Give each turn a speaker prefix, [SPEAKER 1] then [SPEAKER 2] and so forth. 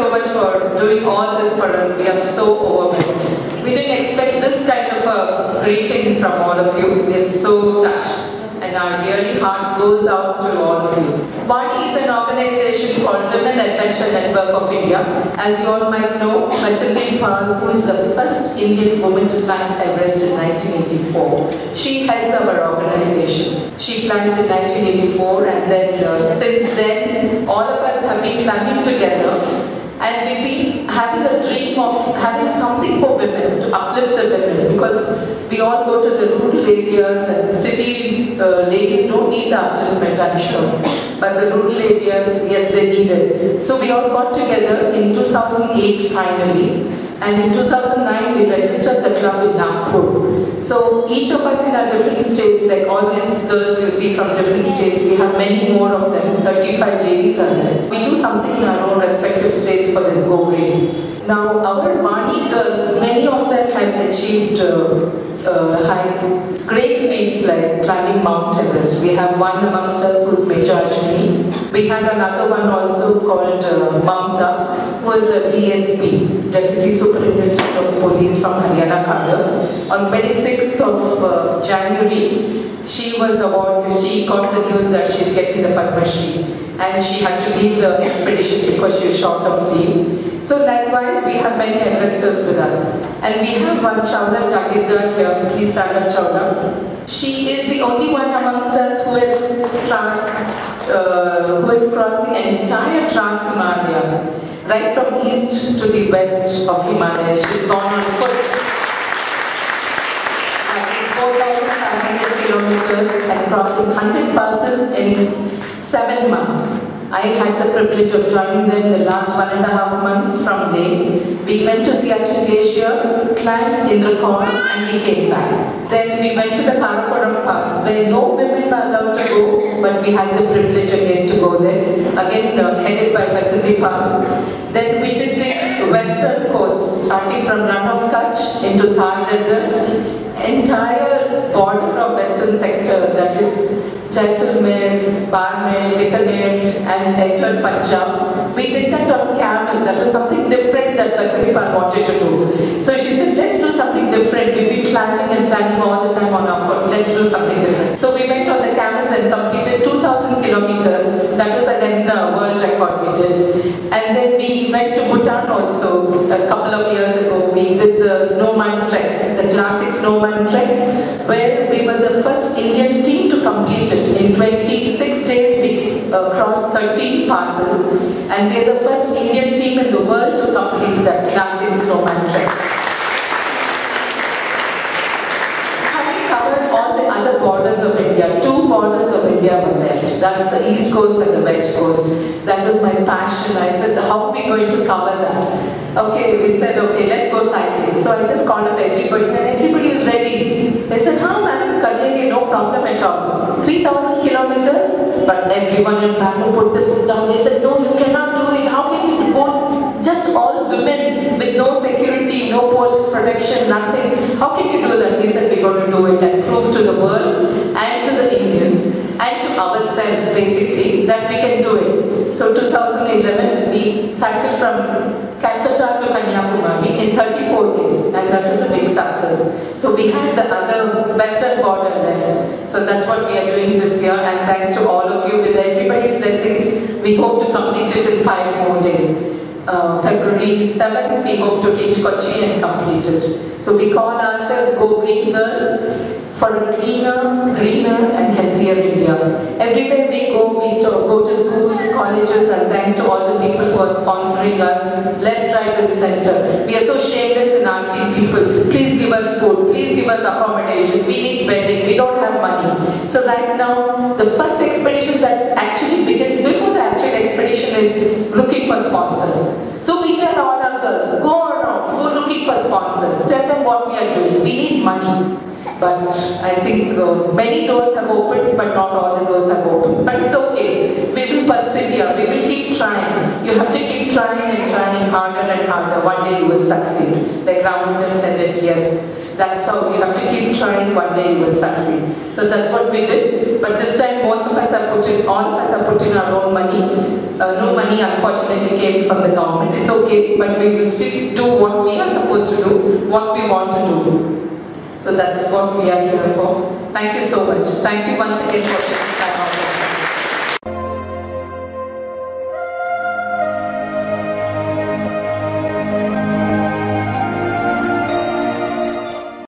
[SPEAKER 1] so much for doing all this for us. We are so overwhelmed. We didn't expect this kind of a greeting from all of you. We are so touched. And our really heart goes out to all of you. Vani is an organization called Women Adventure Network of India. As you all might know, Machindraji Pal, who is the first Indian woman to climb Everest in 1984. She heads our organization. She climbed in 1984, and then since then, all of us have been climbing together. And we've been having a dream of having something for women, to uplift the women, because we all go to the rural areas and the city ladies don't need the upliftment, I'm sure. But the rural areas, yes, they need it. So we all got together in 2008 finally. And in 2009, we registered the club in Nagpur. So each of us in our different states, like all these girls you see from different states, we have many more of them, 35 ladies are there. We do something in our own respective states for this Go Green. Now our Vani girls, many of them have achieved great feats like climbing Mount Everest. We have one amongst us who's Major Ashwini. We have another one also called Mamta, who is a DSP, Deputy Superintendent of Police from Haryana Cadre. On 26th of January, she got the news that she's getting the Padma Shri. And she had to leave the expedition because she was short of leave. So likewise, we have many Everesters with us. And we have one Chawla Jagirdar here. Please stand up, Chawla. She is the only one amongst us who has crossed the entire Trans-Himalaya, right from east to the west of Himalaya. She's gone on foot. 4,500 kilometers and crossing 100 passes in 7 months. I had the privilege of joining them the last 1.5 months from Leh. We went to Siachen Glacier, climbed Indrakon, and we came back. Then we went to the Karakoram Pass, where no women were allowed to go, but we had the privilege again to go there, again headed by Machindraji Pal. Then we did the western coast, starting from Rann of Kutch into Thar Desert, entire border of western sector, that is Jaisalmer, Barmer, Bikaner, and entered Punjab. We did that on camel. That was something different that Machindraji Pal wanted to do. So she said, let's do something different. We've been climbing and climbing all the time on our foot. Let's do something different. So we went on the camels and completed 2,000 kilometers. That was again a world record we did. And then we went to Bhutan also a couple of years ago. We did the snowman trek, the classic snowman trek, where we were the first Indian team to complete it. In 26 days, we crossed 13 passes, and we are the first Indian team in the world to complete that classic snowman trek. Having covered all the other borders of India, 2 borders of India were left. That's the East Coast and the West Coast. That was my passion. I said, how are we going to cover that? Okay, we said, okay, let's go cycling. So I just called up everybody, and everybody was ready. They said, madam, karlenge, no problem at all. 3,000 kilometers, but everyone in Bangalore put the foot down. They said, no, you cannot do it. How can you go? Just all women with no security, no police protection, nothing. How can you do that? We said, we're going to do it and prove to the world and to the Indians and to ourselves, basically, that we can do it. So 2011, we cycled from Calcutta to Kanyakumari in 34 days, and that was a big success. So we had the other western border left. So that's what we are doing this year, and thanks to all of you, with everybody's blessings, we hope to complete it in 5 more days. February 7th, we hope to reach Kochi and complete it. So we call ourselves Go Green Girls, for a cleaner, greener and healthier India. Everywhere we go to schools, colleges, and thanks to all the people who are sponsoring us, left, right and center. We are so shameless in asking people, please give us food, please give us accommodation, we need bedding, we don't have money. So right now, the first expedition that actually begins before the actual expedition is looking for sponsors. So we tell all our girls, go around, go looking for sponsors, tell them what we are doing, we need money. But I think many doors have opened, but not all the doors have opened. But it's okay. We will persevere. We will keep trying. You have to keep trying and trying harder and harder. One day you will succeed. Like Ram just said it, yes. That's how you have to keep trying, one day you will succeed. So that's what we did. But this time most of us have put in, all of us have put in our own money. No money money unfortunately came from the government. It's okay, but we will still do what we are supposed to do, what we want to do. So that's what we are here for. Thank you so much. Thank you once again for taking time.